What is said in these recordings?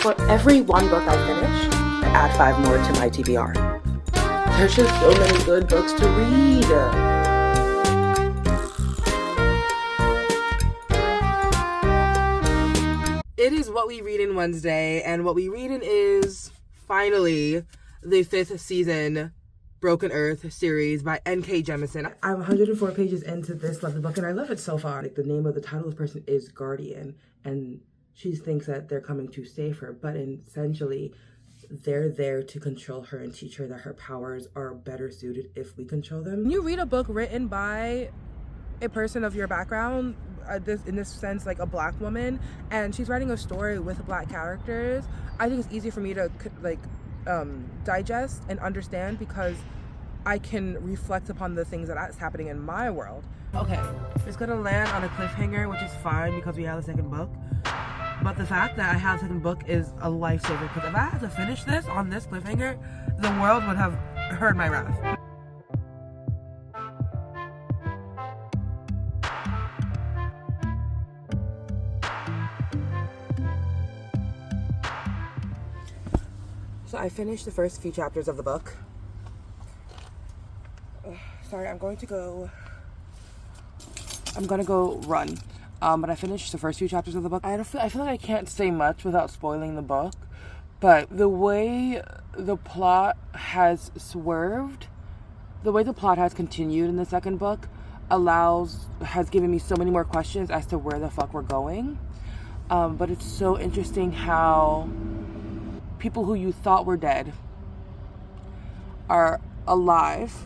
For every one book I finish, I add 5 more to my TBR. There's just so many good books to read. It is What We Read in Wednesday, and What We Read in is finally the 5th season Broken Earth series by N.K. Jemisin. I'm 104 pages into this lovely book, and I love it so far. Like, the name of the title of the person is Guardian, and she thinks that they're coming to save her, but essentially they're there to control her and teach her that her powers are better suited if we control them. When you read a book written by a person of your background, in this sense, like a black woman, and she's writing a story with black characters, I think it's easy for me to digest and understand, because I can reflect upon the things that's happening in my world. Okay, it's gonna land on a cliffhanger, which is fine because we have a second book. But the fact that I have a second book is a lifesaver, because if I had to finish this on this cliffhanger, the world would have heard my wrath. So I finished the first few chapters of the book. Sorry, I'm gonna go run. But I finished the first few chapters of the book. I feel like I can't say much without spoiling the book, but the way the plot has swerved, the way the plot has continued in the second book has given me so many more questions as to where the fuck we're going. But it's so interesting how people who you thought were dead are alive,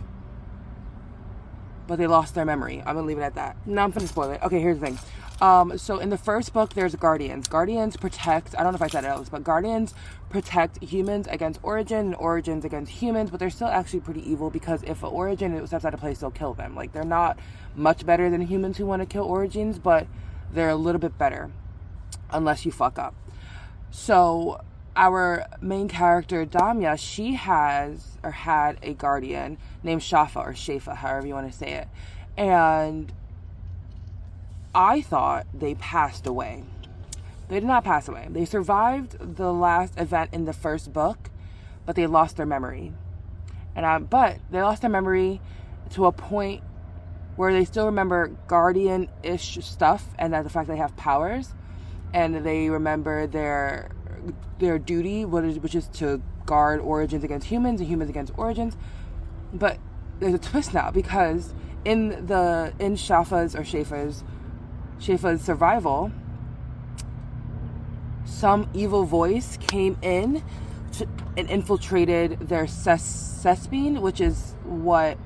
but they lost their memory. I'm gonna leave it at that. Now I'm gonna spoil it. Okay, here's the thing. So in the first book, there's Guardians. Guardians protect, I don't know if I said it else, but Guardians protect humans against Origin and Origins against humans, but they're still actually pretty evil, because if an Origin steps out of place, they'll kill them. Like, they're not much better than humans who want to kill Origins, but they're a little bit better, unless you fuck up. So our main character, Damya, she had a guardian named Shafa, however you want to say it. And I thought they passed away. They did not pass away. They survived the last event in the first book, but they lost their memory. But they lost their memory to a point where they still remember guardian-ish stuff, and that the fact they have powers, and they remember their duty, which is to guard Origins against humans and humans against Origins. But there's a twist now, because in Shafa's survival, some evil voice came in and infiltrated their cesspine, which is what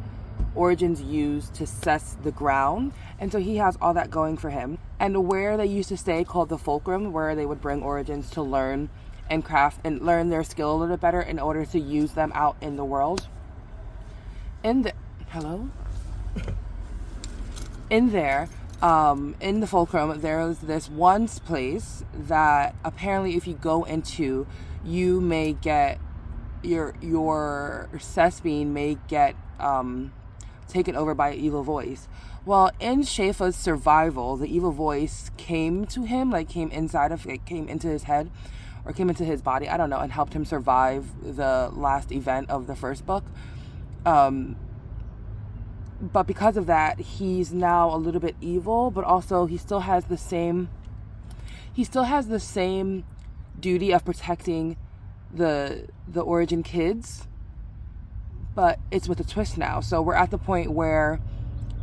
Origins use to cess the ground. And so he has all that going for him. And where they used to stay, called the Fulcrum, where they would bring Origins to learn and craft and learn their skill a little bit better in order to use them out in the world. In the Fulcrum, there's this one place that apparently if you go into, you may get your cesspine may get taken over by an evil voice. Well, in Shafa's survival, the evil voice came to him, came into his head, or came into his body, I don't know, and helped him survive the last event of the first book. But because of that, he's now a little bit evil, but also he still has the same duty of protecting the Origin kids, but it's with a twist now. So we're at the point where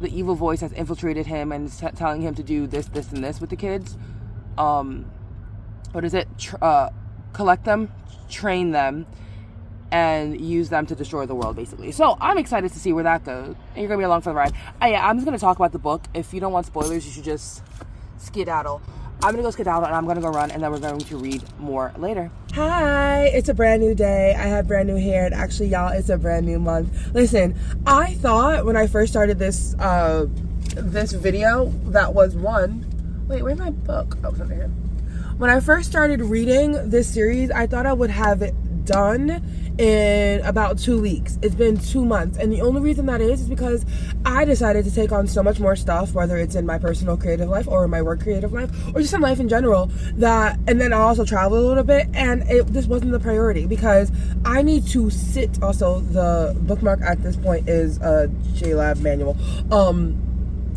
the evil voice has infiltrated him and is telling him to do this, and this with the kids. Collect them, train them, and use them to destroy the world, basically. So I'm excited to see where that goes. And you're going to be along for the ride. I'm just going to talk about the book. If you don't want spoilers, you should just skedaddle. I'm going to go skedaddle, and I'm going to go run, and then we're going to read more later. Hi, it's a brand new day. I have brand new hair, and actually, y'all, it's a brand new month. Listen, I thought when I first started this video, that was one. Wait, where's my book? Oh, it's under here. When I first started reading this series, I thought I would have done in about 2 weeks. It's been 2 months. And the only reason that is because I decided to take on so much more stuff, whether it's in my personal creative life or in my work creative life or just in life in general, and then I also travel a little bit, and this wasn't the priority because I need to sit. Also, the bookmark at this point is a JLab manual.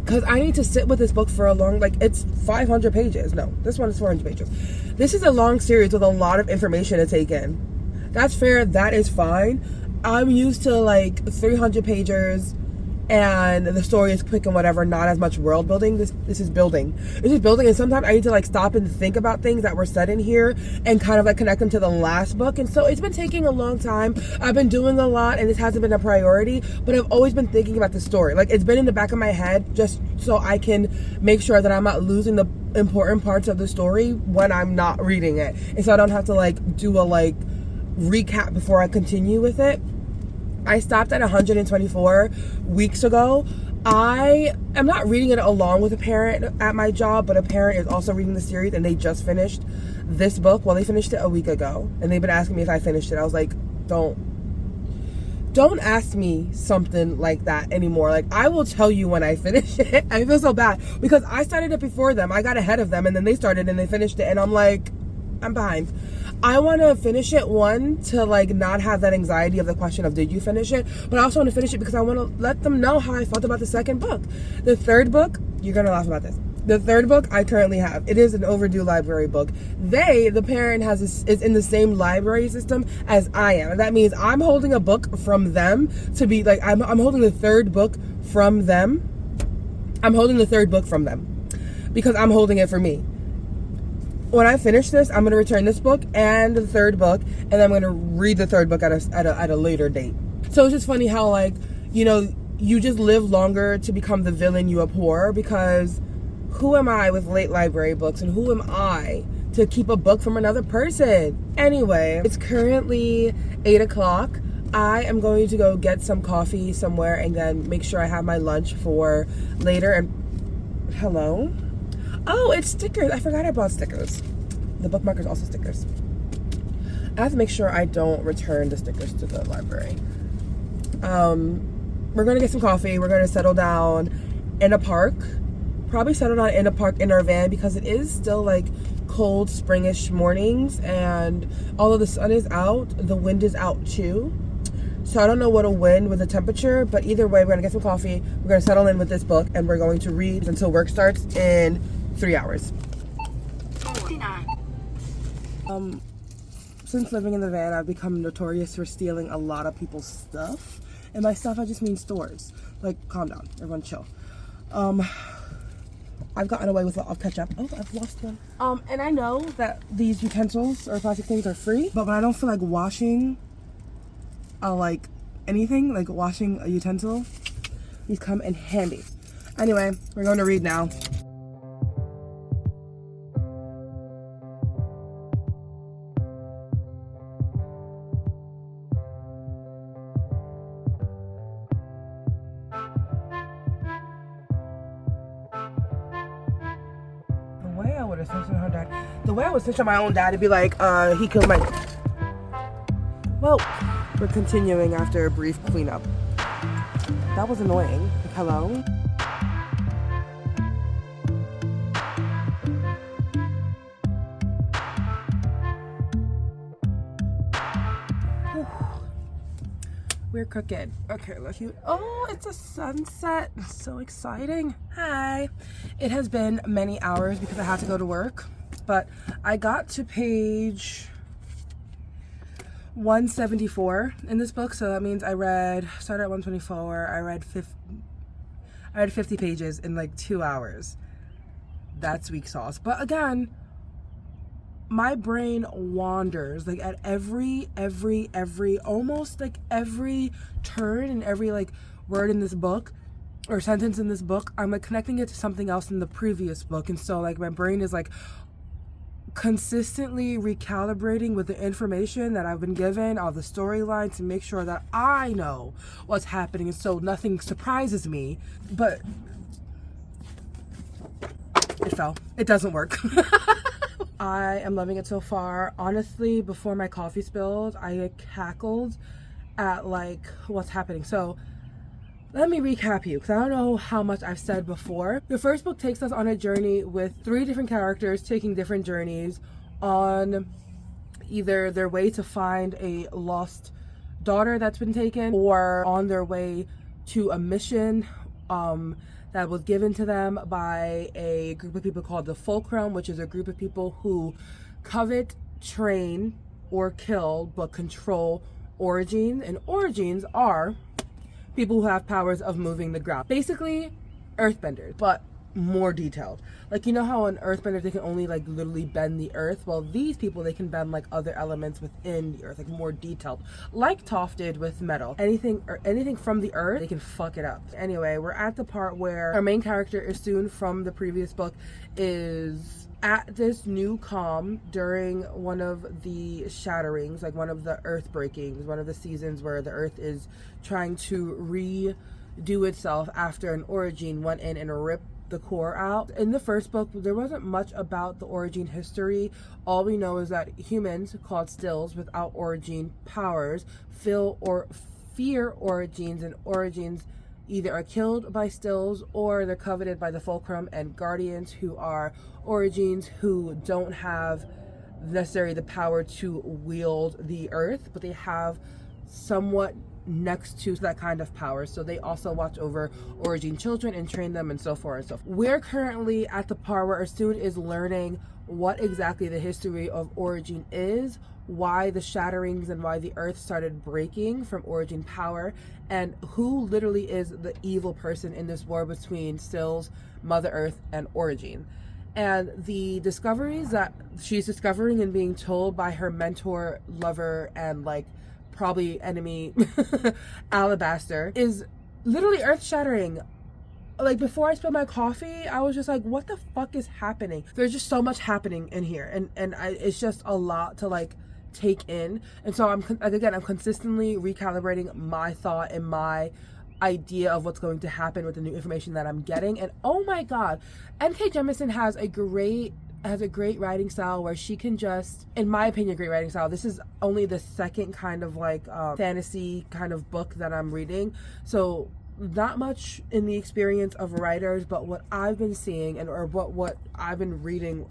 Because I need to sit with this book for a long, it's 500 pages. No, this one is 400 pages. This is a long series with a lot of information to take in. That's fair. That is fine. I'm used to 300 pages and the story is quick and whatever, not as much world building. This is building. This is building, and sometimes I need to stop and think about things that were said in here and kind of connect them to the last book. And so it's been taking a long time. I've been doing a lot and this hasn't been a priority, but I've always been thinking about the story. It's been in the back of my head just so I can make sure that I'm not losing the important parts of the story when I'm not reading it. And so I don't have to do a recap before I continue with it. I stopped at 124 weeks ago. I am not reading it along with a parent at my job, but a parent is also reading the series, and they just finished this book. Well, they finished it a week ago, and they've been asking me if I finished it. I was like, don't ask me something like that anymore. I will tell you when I finish it. I feel so bad because I started it before them. I got ahead of them, and then they started and they finished it, and I'm like, I'm behind. I want to finish it, one, to not have that anxiety of the question of did you finish it, but I also want to finish it because I want to let them know how I felt about the second book. The third book, you're going to laugh about this. The third book I currently have. It is an overdue library book. The parent is in the same library system as I am. And that means I'm holding a book from them to be I'm holding the third book from them. I'm holding the third book from them because I'm holding it for me. When I finish this, I'm going to return this book and the third book, and then I'm going to read the third book at a later date. So it's just funny how, you just live longer to become the villain you abhor, because who am I with late library books, and who am I to keep a book from another person? Anyway, it's currently 8 o'clock. I am going to go get some coffee somewhere and then make sure I have my lunch for later. And hello? Oh, it's stickers. I forgot I bought stickers. The bookmarker's also stickers. I have to make sure I don't return the stickers to the library. We're going to get some coffee. We're going to settle down in a park. Probably settle down in a park in our van because it is still cold springish mornings, and although the sun is out, the wind is out too. So I don't know what'll win with the temperature, but either way, we're going to get some coffee. We're going to settle in with this book, and we're going to read until work starts in 3 hours. Since living in the van, I've become notorious for stealing a lot of people's stuff. And by stuff, I just mean stores. Calm down. Everyone chill. I've gotten away with a lot of ketchup. Oh, I've lost one. And I know that these utensils or plastic things are free, but when I don't feel like washing anything, washing a utensil, these come in handy. Anyway, we're going to read now. The way I would snitch on my own dad to be like, he killed my... Well, we're continuing after a brief cleanup. That was annoying. Hello? We're crooked. Okay, look you. Oh, it's a sunset. So exciting. Hi. It has been many hours because I had to go to work, but I got to page 174 in this book, so that means started at 124. I read 50 pages in 2 hours. That's weak sauce. But again, my brain wanders at every almost every turn and every word in this book or sentence in this book. I'm connecting it to something else in the previous book, and so my brain is consistently recalibrating with the information that I've been given, all the storylines, to make sure that I know what's happening, and so nothing surprises me. But it fell. It doesn't work. I am loving it so far. Honestly, before my coffee spilled, I cackled at like what's happening. So let me recap you, because I don't know how much I've said before. The first book takes us on a journey with 3 different characters taking different journeys on either their way to find a lost daughter that's been taken, or on their way to a mission that was given to them by a group of people called the Fulcrum, which is a group of people who covet, train, or kill, but control Origins. And Origins are people who have powers of moving the ground. Basically, earthbenders, but more detailed. Like, you know how on earthbenders they can only like literally bend the earth? Well, these people, they can bend like other elements within the earth, like more detailed. Like Toph did with metal. Anything from the earth, they can fuck it up. Anyway, we're at the part where our main character, Isun, from the previous book, is at this new calm during one of the shatterings, like one of the earth breakings, one of the seasons where the earth is trying to redo itself after an origin went in and ripped the core out. In the first book, there wasn't much about the origin history. All we know is that humans, called stills, without origin powers, feel or fear origins, and origins either are killed by stills or they're coveted by the Fulcrum and Guardians, who are origins who don't have necessarily the power to wield the earth, but they have somewhat next to that kind of power. So they also watch over origin children and train them and so forth and so forth. We're currently at the part where Isun is learning what exactly the history of origin is, why the shatterings and why the earth started breaking from origin power, and who literally is the evil person in this war between Stills, Mother Earth, and Origin. And the discoveries that she's discovering and being told by her mentor, lover, and like probably enemy Alabaster is literally earth-shattering. Like, before I spilled my coffee, I was just like, what the fuck is happening? There's just so much happening in here, and it's just a lot to like take in. And so I'm consistently recalibrating my thought and my idea of what's going to happen with the new information that I'm getting. And oh my god, MK Jemisin has a great writing style where she can just, in my opinion, great writing style. This is only the second kind of like fantasy kind of book that I'm reading, so not much in the experience of writers, but what I've been seeing and or what I've been reading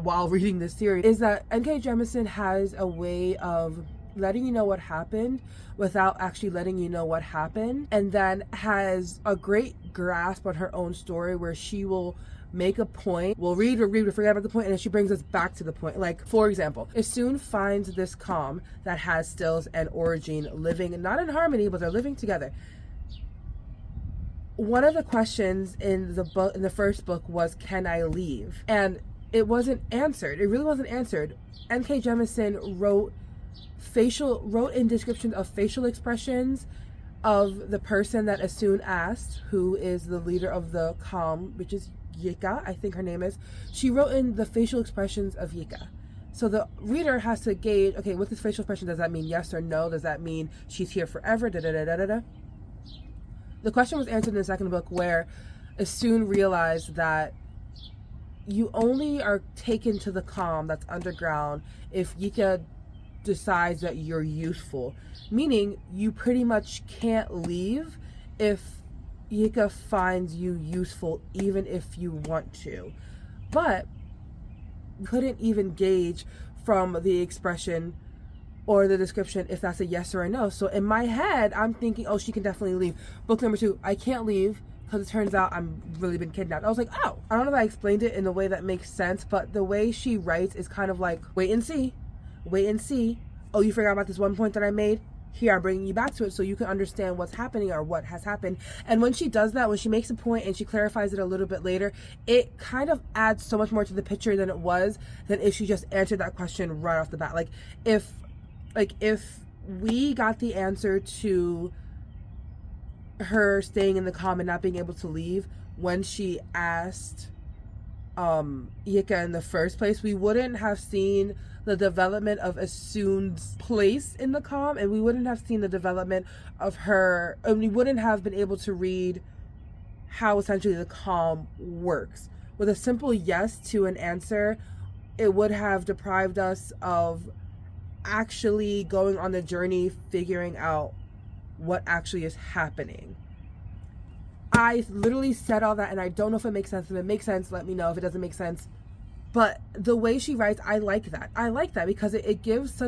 while reading this series is that NK Jemisin has a way of letting you know what happened without actually letting you know what happened, and then has a great grasp on her own story where she will make a point, we'll read, forget about the point, and then she brings us back to the point. Like, for example, Isun finds this calm that has Stills and Origin living, not in harmony, but they're living together. One of the questions in the book, in the first book, was, can I leave? And it wasn't answered. It really wasn't answered. NK Jemisin wrote in descriptions of facial expressions of the person that Isun asked, who is the leader of the calm, which is Yika, I think her name is. She wrote in the facial expressions of Yika. So the reader has to gauge, okay, with this facial expression, does that mean yes or no? Does that mean she's here forever? Da-da-da-da-da-da. The question was answered in the second book, where Isun realized that you only are taken to the calm that's underground if Yika decides that you're useful. Meaning, you pretty much can't leave if Yika finds you useful, even if you want to. But couldn't even gauge from the expression or the description if that's a yes or a no. So in my head, I'm thinking, oh, she can definitely leave. Book number 2, I can't leave because it turns out I'm really been kidnapped. I was like, oh, I don't know if I explained it in the way that makes sense, but the way she writes is kind of like, wait and see. Oh, you forgot about this one point that I made? Here, I'm bringing you back to it so you can understand what's happening or what has happened. And when she does that, when she makes a point and she clarifies it a little bit later, it kind of adds so much more to the picture than if she just answered that question right off the bat. Like if we got the answer to her staying in the calm and not being able to leave when she asked Yika in the first place, we wouldn't have seen the development of Isun's place in the calm, and we wouldn't have seen the development of her, and we wouldn't have been able to read how essentially the calm works. With a simple yes to an answer, it would have deprived us of actually going on the journey, figuring out what actually is happening. I literally said all that, and I don't know if it makes sense. If it makes sense, let me know. If it doesn't make sense, but the way she writes, I like that. I like that because it gives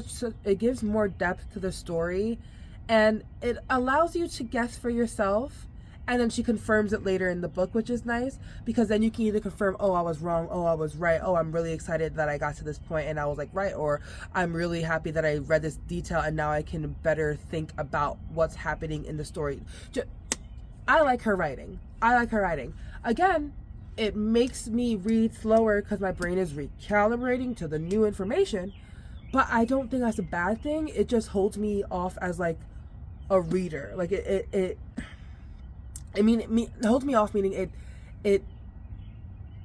it gives more depth to the story, and it allows you to guess for yourself. And then she confirms it later in the book, which is nice, because then you can either confirm, oh, I was wrong, oh, I was right, oh, I'm really excited that I got to this point and I was like right, or I'm really happy that I read this detail and now I can better think about what's happening in the story. I like her writing. I like her writing. Again, it makes me read slower because my brain is recalibrating to the new information, but I don't think that's a bad thing. It just holds me off as like a reader. Like it holds me off, meaning it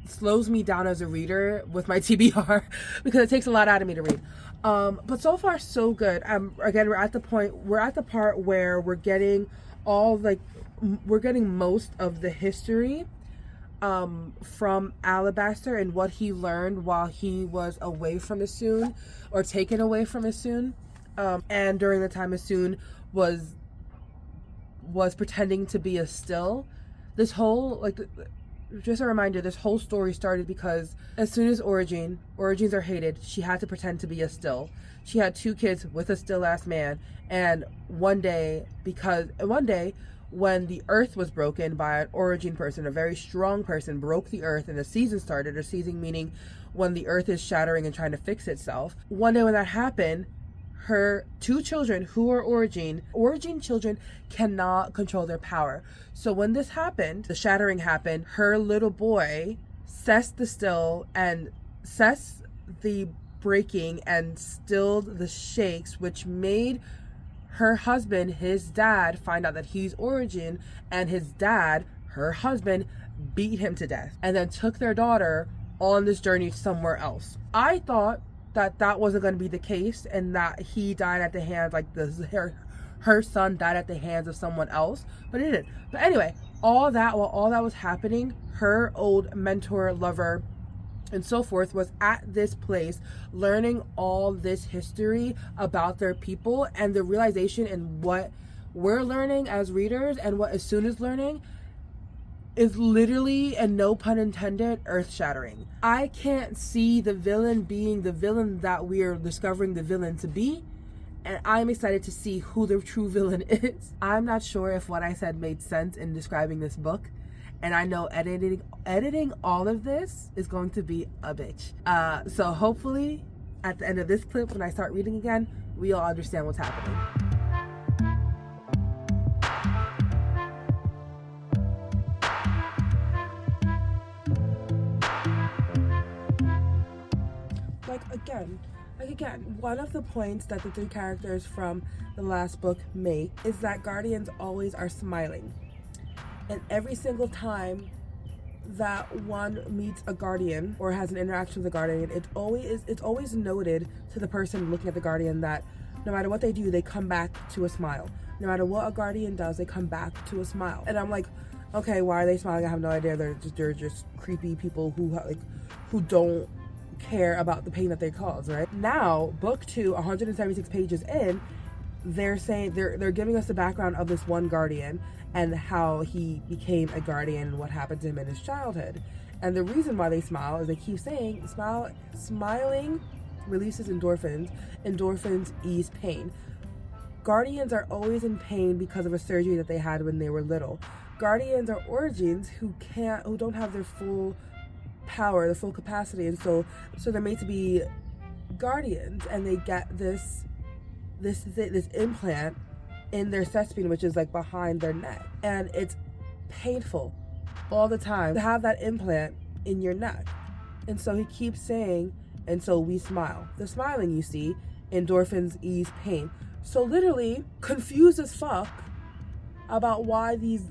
slows me down as a reader with my TBR because it takes a lot out of me to read. But so far so good. Again, we're at the part where we're getting most of the history from Alabaster and what he learned while he was away from Issoon, or taken away from Issoon, and during the time Issoon was pretending to be a still. This whole, just a reminder, this whole story started because as soon as origins are hated, she had to pretend to be a still. She had 2 kids with a still ass man, and one day when the earth was broken by an origin person, a very strong person broke the earth and the season started. A season meaning when the earth is shattering and trying to fix itself. One day when that happened, her 2 children who are origin children cannot control their power. So when this happened, the shattering happened, her little boy cessed the breaking and stilled the shakes, which made her husband, his dad, find out that he's origin, and his dad, her husband, beat him to death and then took their daughter on this journey somewhere else. I thought that wasn't going to be the case and that he died at the hands, her son died at the hands of someone else, but it didn't. But anyway, while all that was happening, her old mentor, lover, and so forth was at this place learning all this history about their people, and the realization and what we're learning as readers and what Issoon is learning is literally, and no pun intended, earth-shattering. I can't see the villain being the villain that we're discovering the villain to be, and I'm excited to see who the true villain is. I'm not sure if what I said made sense in describing this book, and I know editing all of this is going to be a bitch. So hopefully at the end of this clip, when I start reading again, we all understand what's happening. Again, one of the points that the 3 characters from the last book make is that guardians always are smiling. And every single time that one meets a guardian or has an interaction with a guardian, it's always noted to the person looking at the guardian that no matter what they do, they come back to a smile. No matter what a guardian does, they come back to a smile. And I'm like, okay, why are they smiling? I have no idea. They're just creepy people who don't care about the pain that they cause, right? Now, book 2, 176 pages in, they're saying they're giving us the background of this one guardian and how he became a guardian and what happened to him in his childhood. And the reason why they smile is they keep saying smiling releases endorphins. Endorphins ease pain. Guardians are always in pain because of a surgery that they had when they were little. Guardians are origins who don't have their full power, the full capacity, and so they're made to be guardians, and they get this implant in their thespian, which is like behind their neck, and it's painful all the time to have that implant in your neck. And so he keeps saying, and so we smile. The smiling, you see, endorphins ease pain. So literally confused as fuck about why these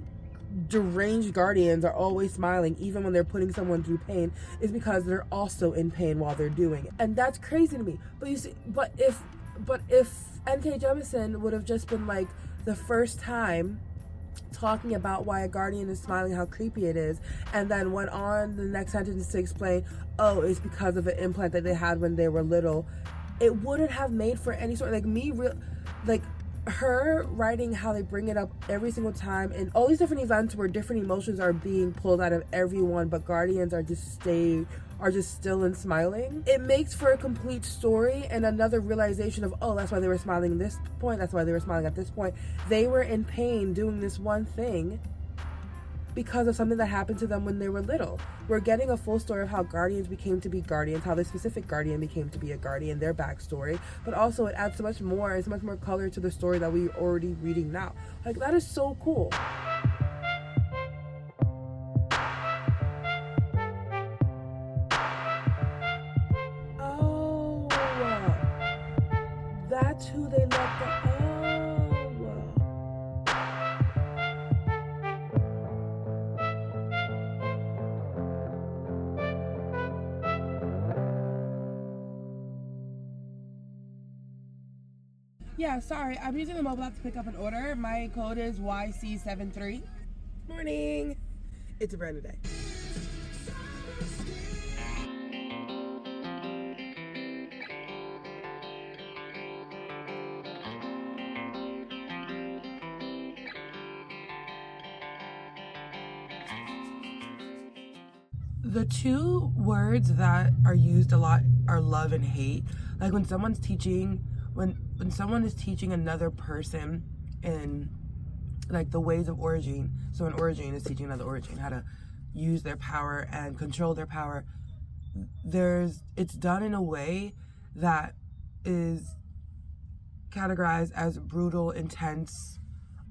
deranged guardians are always smiling even when they're putting someone through pain is because they're also in pain while they're doing it. And that's crazy to me. But you see, but if N.K. Jemisin would have just been like the first time talking about why a guardian is smiling, how creepy it is, and then went on the next sentence to explain, oh, it's because of an implant that they had when they were little, it wouldn't have made for any sort of, like her writing how they bring it up every single time, and all these different events where different emotions are being pulled out of everyone, but guardians are just still and smiling. It makes for a complete story and another realization of, oh, that's why they were smiling at this point, that's why they were smiling at this point. They were in pain doing this one thing because of something that happened to them when they were little. We're getting a full story of how guardians became to be guardians, how this specific guardian became to be a guardian, their backstory, but also it adds so much more, and so much more color to the story that we're already reading now. Like, that is so cool. Oh, that's who they let go. Yeah, sorry, I'm using the mobile app to pick up an order. My code is YC73. Morning. It's a brand new day. The two words that are used a lot are love and hate. Like when someone's teaching, when someone is teaching another person in like the ways of origin. So an origin is teaching another origin how to use their power and control their power. It's done in a way that is categorized as brutal, intense.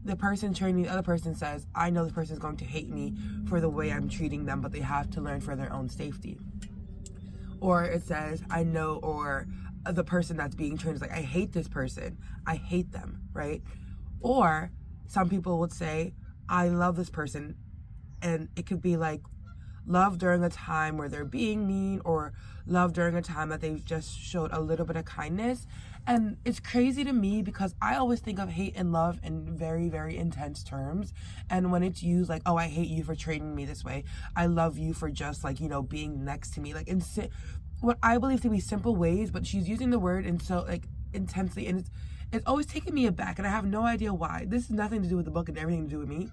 The person training the other person says, I know this person is going to hate me for the way I'm treating them, but they have to learn for their own safety. Or it says, I know, or the person that's being trained is like, I hate this person. I hate them, right? Or some people would say, I love this person. And it could be like love during a time where they're being mean, or love during a time that they've just showed a little bit of kindness. And it's crazy to me because I always think of hate and love in very, very intense terms. And when it's used like, oh, I hate you for treating me this way, I love you for just like, being next to me, like what I believe to be simple ways, but she's using the word and so like intensely, and it's always taking me aback, and I have no idea why. This has nothing to do with the book and everything to do with me.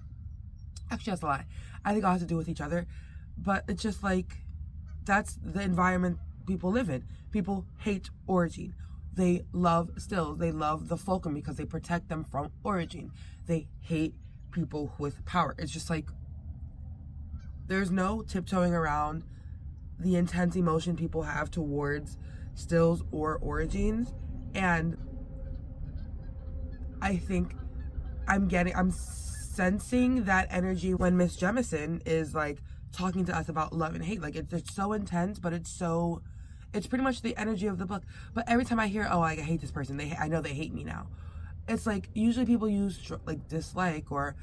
Actually, that's a lie. I think it all has to do with each other, but it's just like that's the environment people live in. People hate origin. They love stills. They love the fulcrum because they protect them from origin. They hate people with power. It's just like there's no tiptoeing around the intense emotion people have towards stills or origins. And I think I'm sensing that energy when Miss Jemisin is like talking to us about love and hate. Like it's so intense, but it's pretty much the energy of the book. But every time I hear, oh, I hate this person, I know they hate me now. It's like usually people use like dislike, or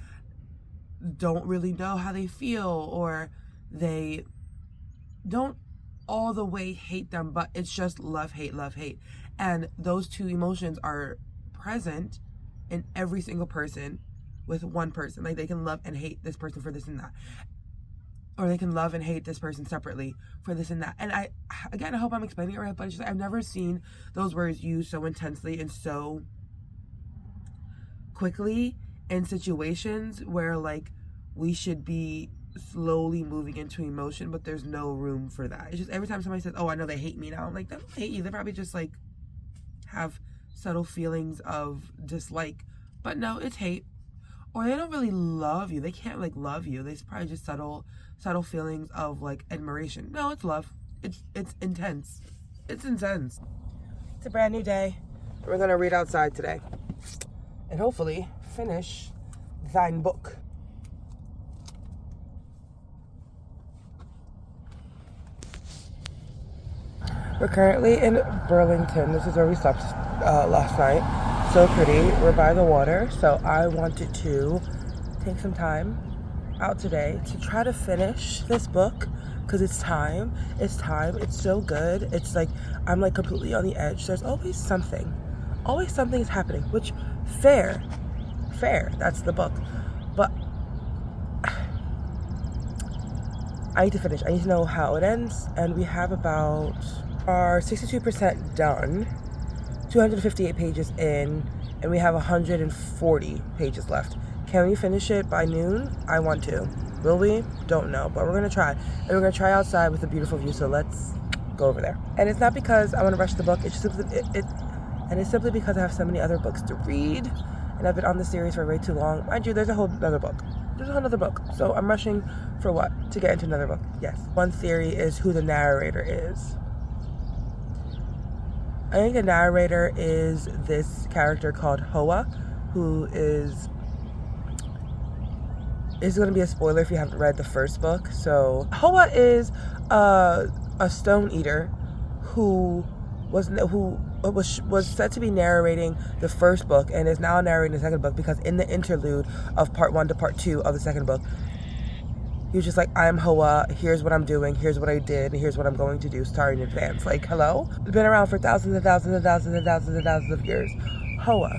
don't really know how they feel, or they don't all the way hate them, but it's just love, hate, love, hate. And those two emotions are present in every single person with one person. Like they can love and hate this person for this and that. Or they can love and hate this person separately for this and that. And I hope I'm explaining it right, but it's just, I've never seen those words used so intensely and so quickly in situations where like we should be slowly moving into emotion, but there's no room for that. It's just every time somebody says, oh, I know they hate me now, I'm like, they don't hate you. They probably just like have subtle feelings of dislike. But no, it's hate. Or they don't really love you. They can't like love you. There's probably just subtle feelings of like admiration. No, it's love. It's intense. It's intense. It's a brand new day. We're gonna read outside today. And hopefully finish thine book. We're currently in Burlington. This is where we slept last night. So pretty. We're by the water. So I wanted to take some time out today to try to finish this book because it's time. It's time. It's so good. It's like I'm like completely on the edge. There's always something. Always something is happening, which fair. That's the book. But I need to finish. I need to know how it ends. And we have about our 62% done, 258 pages in, and we have 140 pages left. Can we finish it by noon? I want to. Will we? Don't know, but we're gonna try. And we're gonna try outside with a beautiful view, so let's go over there. And it's not because I want to rush the book, it's simply because I have so many other books to read, and I've been on the series for way too long. Mind you, there's a whole other book. There's a whole other book. So I'm rushing for what? To get into another book. Yes. One theory is who the narrator is. I think the narrator is this character called Hoa, who is going to be a spoiler if you haven't read the first book. So Hoa is a stone eater who was said to be narrating the first book and is now narrating the second book, because in the interlude of part 1 to part 2 of the second book, he was just like, I'm Hoa, here's what I'm doing, here's what I did, and here's what I'm going to do, starting in advance. Like, hello? It's been around for thousands and thousands and thousands and thousands and thousands of years. Hoa,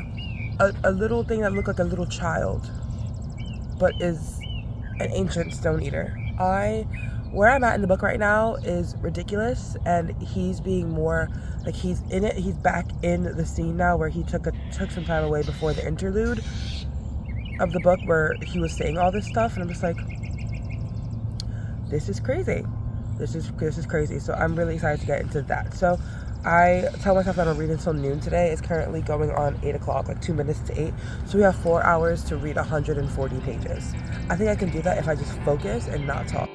a little thing that looked like a little child, but is an ancient stone eater. Where I'm at in the book right now is ridiculous, and he's being more like he's in it. He's back in the scene now where he took some time away before the interlude of the book where he was saying all this stuff, and I'm just like, this is crazy. This is crazy. So I'm really excited to get into that. So I tell myself that I'll read until noon today. It's currently going on 8 o'clock, like 2 minutes to 8. So we have 4 hours to read 140 pages. I think I can do that if I just focus and not talk.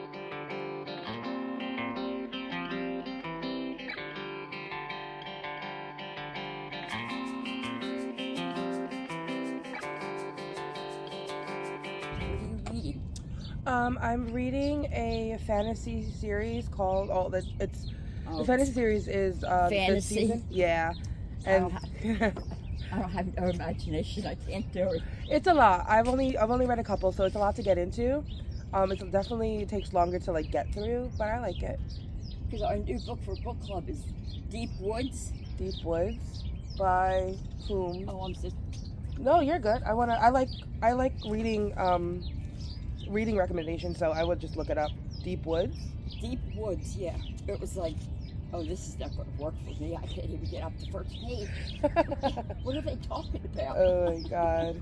I'm reading a fantasy series called, the fantasy series is fantasy? this season. Yeah. And I don't have no imagination. I can't do it. It's a lot. I've only read a couple, so it's a lot to get into. It definitely takes longer to like get through, but I like it. Because our new book for book club is Deep Woods. Deep Woods by whom? Oh, I'm just. No, you're good. I like reading reading recommendations, so I would just look it up. Deep Woods? Deep Woods, yeah. It was like, oh, this is not going to work for me. I can't even get up the first page. What are they talking about? Oh my God.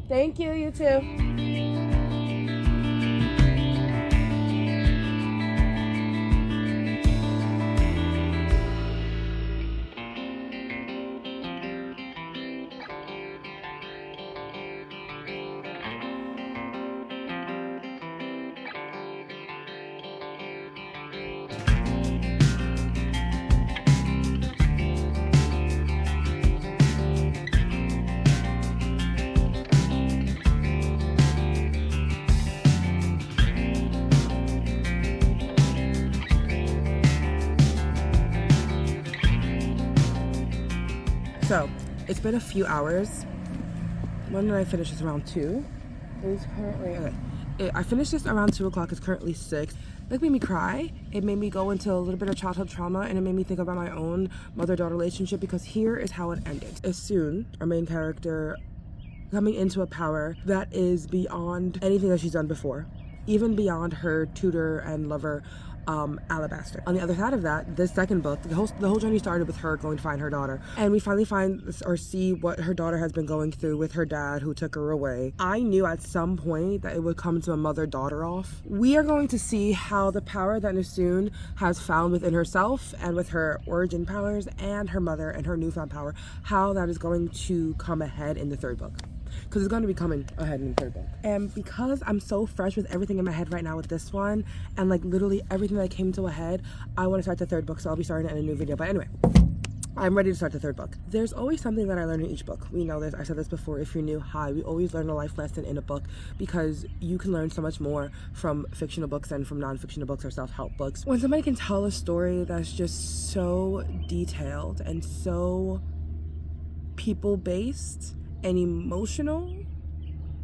Thank you, you too. So, it's been a few hours. When did I finish this? Around 2? It's currently, okay. I finished this around 2 o'clock. It's currently 6. It made me cry. It made me go into a little bit of childhood trauma, and it made me think about my own mother-daughter relationship, because here is how it ended. As soon, our main character coming into a power that is beyond anything that she's done before, even beyond her tutor and lover, Alabaster. On the other side of that, this second book, the whole journey started with her going to find her daughter, and we finally find or see what her daughter has been going through with her dad who took her away. I knew at some point that it would come to a mother-daughter off. We are going to see how the power that Nisun has found within herself and with her origin powers and her mother and her newfound power, how that is going to come ahead in the third book. Because it's going to be coming ahead in the third book. And because I'm so fresh with everything in my head right now with this one, and like literally everything that came to a head, I want to start the third book, so I'll be starting it in a new video. But anyway, I'm ready to start the third book. There's always something that I learn in each book. We know this. I said this before. If you're new, hi. We always learn a life lesson in a book, because you can learn so much more from fictional books than from non-fictional books or self-help books. When somebody can tell a story that's just so detailed and so people-based and emotional,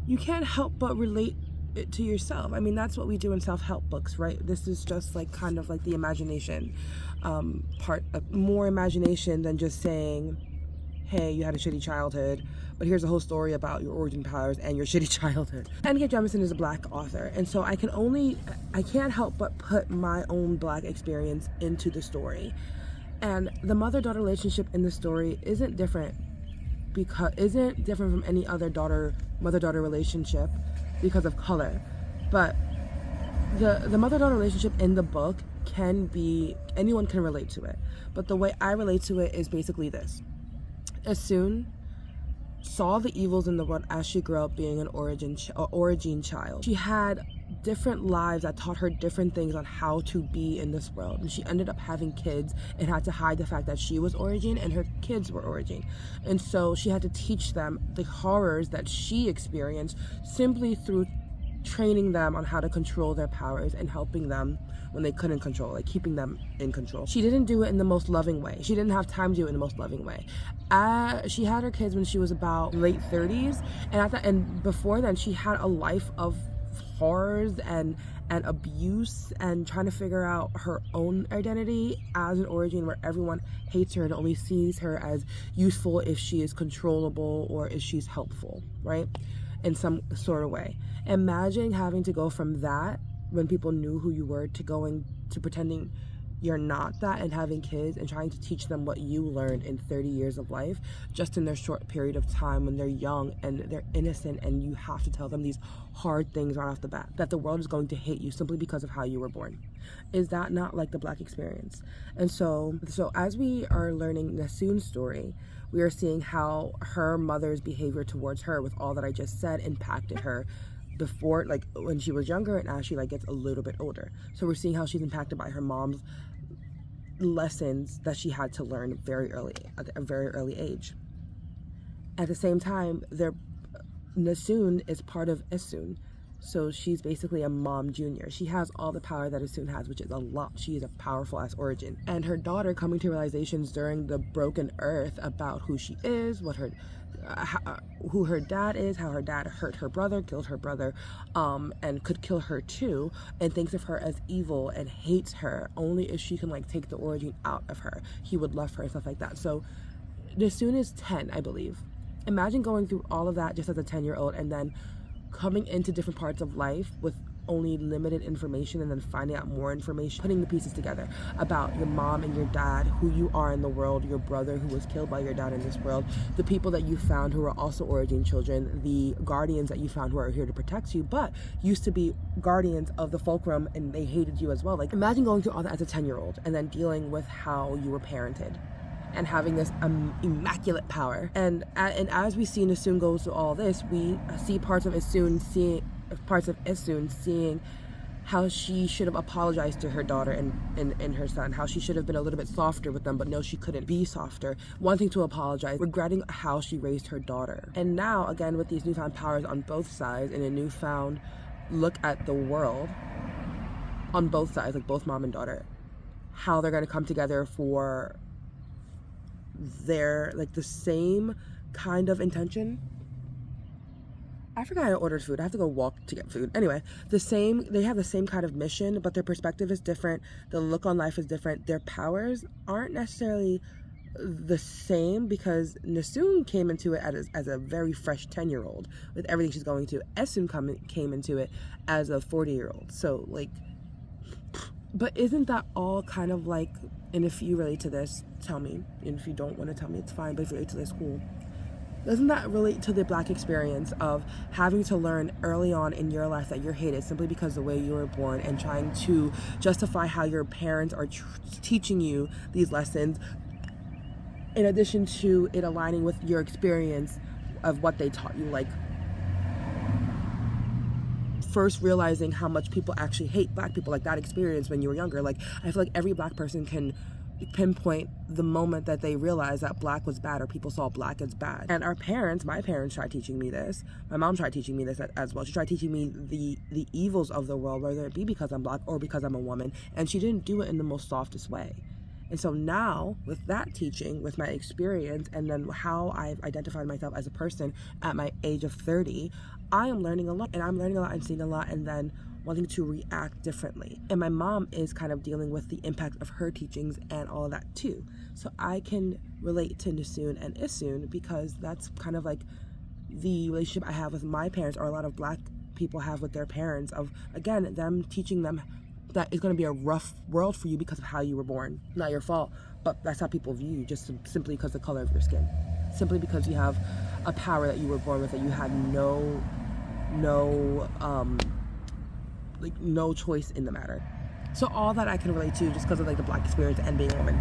you can't help but relate it to yourself. I mean, that's what we do in self-help books, right? This is just like kind of like the imagination part, more imagination than just saying, hey, you had a shitty childhood, but here's a whole story about your origin powers and your shitty childhood. N.K. Jemisin is a Black author, and so I can't help but put my own Black experience into the story. And the mother-daughter relationship in the story isn't different from any other mother-daughter relationship because of color. But the mother-daughter relationship in the book anyone can relate to it. But the way I relate to it is basically this. Esun saw the evils in the world as she grew up being an origin child. She had different lives that taught her different things on how to be in this world, and she ended up having kids and had to hide the fact that she was origin and her kids were origin. And so she had to teach them the horrors that she experienced simply through training them on how to control their powers and helping them when they couldn't control, like keeping them in control. She didn't do it in the most loving way. She didn't have time to do it in the most loving way. She had her kids when she was about late 30s, and before then she had a life of horrors and abuse and trying to figure out her own identity as an origin, where everyone hates her and only sees her as useful if she is controllable or if she's helpful, right? In some sort of way. Imagine having to go from that, when people knew who you were, to going to pretending you're not that and having kids and trying to teach them what you learned in 30 years of life just in their short period of time when they're young and they're innocent, and you have to tell them these hard things right off the bat, that the world is going to hate you simply because of how you were born. Is that not like the Black experience? And so as we are learning Nesun's story, we are seeing how her mother's behavior towards her, with all that I just said, impacted her before, like when she was younger and as she gets a little bit older. So we're seeing how she's impacted by her mom's lessons that she had to learn at a very early age. At the same time, Nesun is part of Esun, so she's basically a mom junior. She has all the power that Esun has, which is a lot. She is a powerful ass origin. And her daughter coming to realizations during the broken earth about who she is, who her dad is, how her dad hurt her brother, killed her brother, and could kill her too, and thinks of her as evil and hates her only if she can take the origin out of her. He would love her and stuff like that. So Nesun is 10, I believe. Imagine going through all of that just as a 10-year-old and then coming into different parts of life with only limited information and then finding out more information, putting the pieces together about your mom and your dad, who you are in the world, your brother who was killed by your dad in this world, the people that you found who are also origin children, the guardians that you found who are here to protect you but used to be guardians of the fulcrum and they hated you as well. Imagine going through all that as a 10-year-old and then dealing with how you were parented and having this immaculate power. And as we see Nesun goes through all this, we see parts of Esun seeing how she should have apologized to her daughter and her son, how she should have been a little bit softer with them, but no, she couldn't be softer, wanting to apologize, regretting how she raised her daughter. And now, again, with these newfound powers on both sides and a newfound look at the world on both sides, both mom and daughter, how they're going to come together for their the same kind of intention. I forgot I ordered food. I have to go walk to get food. Anyway, they have the same kind of mission, but their perspective is different. The look on life is different. Their powers aren't necessarily the same because Nesun came into it as a very fresh 10-year-old with everything she's going through. Esun came into it as a 40-year-old. So but isn't that all kind of and if you relate to this, tell me. And if you don't want to tell me, it's fine. But if you relate to this, cool. Doesn't that relate to the Black experience of having to learn early on in your life that you're hated simply because of the way you were born, and trying to justify how your parents are teaching you these lessons, in addition to it aligning with your experience of what they taught you? First realizing how much people actually hate Black people, that experience when you were younger. I feel every Black person can pinpoint the moment that they realized that Black was bad or people saw Black as bad. And my parents tried teaching me this. My mom tried teaching me this as well. She tried teaching me the evils of the world, whether it be because I'm Black or because I'm a woman, and she didn't do it in the most softest way. And so now, with that teaching, with my experience, and then how I've identified myself as a person at my age of 30, I am learning a lot, and I'm learning a lot and seeing a lot, and then wanting to react differently. And my mom is kind of dealing with the impact of her teachings and all of that too. So I can relate to Nisun and Isun because that's kind of like the relationship I have with my parents, or a lot of black people have with their parents, of, again, them teaching them that it's going to be a rough world for you because of how you were born. Not your fault, but that's how people view you, just simply because of the color of your skin. Simply because you have a power that you were born with that you had no choice in the matter. So all that I can relate to just because of like the black experience and being a woman.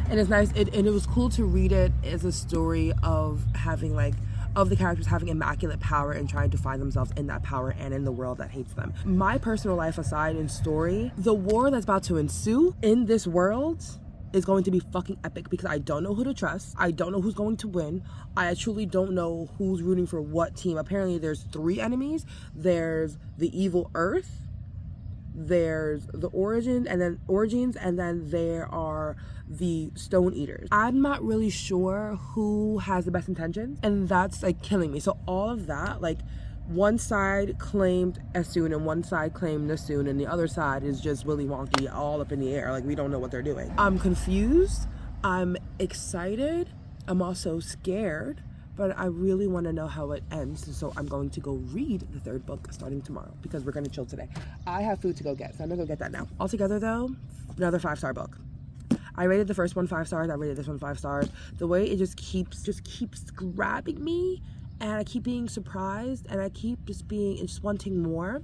And it's nice, and it was cool to read it as a story of having like, of the characters having immaculate power and trying to find themselves in that power and in the world that hates them. My personal life aside in story, the war that's about to ensue in this world is going to be fucking epic because I don't know who to trust. I don't know who's going to win. I truly don't know who's rooting for what team. Apparently there's 3 enemies. There's the evil Earth, there's the origins, and then there are the Stone Eaters. I'm not really sure who has the best intentions, and that's like killing me. So all of that, like, one side claimed Esun and one side claimed Nisun, and the other side is just Willy Wonky all up in the air. Like, we don't know what they're doing. I'm confused. I'm excited. I'm also scared. But I really want to know how it ends, so I'm going to go read the 3rd book starting tomorrow because we're going to chill today. I have food to go get, so I'm going to go get that now. Altogether, though, another 5-star book. I rated the first one 5 stars. I rated this one 5 stars. The way it just keeps grabbing me, and I keep being surprised, and I keep just wanting more.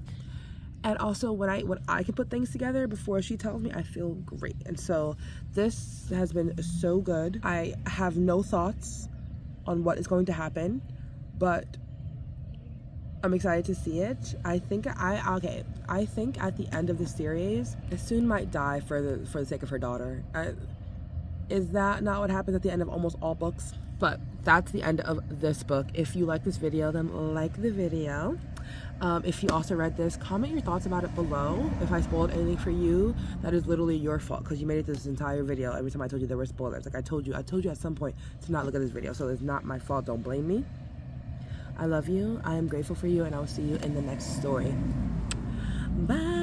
And also, when I can put things together before she tells me, I feel great. And so this has been so good. I have no thoughts on what is going to happen, but I'm excited to see it. I think at the end of the series, Esun might die for the sake of her daughter. Is that not what happens at the end of almost all books? But that's the end of this book. If you like this video, then like the video. If you also read this, comment your thoughts about it below. If I spoiled anything for you, that is literally your fault because you made it to this entire video. Every time I told you there were spoilers, like I told you at some point to not look at this video, so it's not my fault. Don't blame me. I love you. I am grateful for you, and I will see you in the next story. Bye.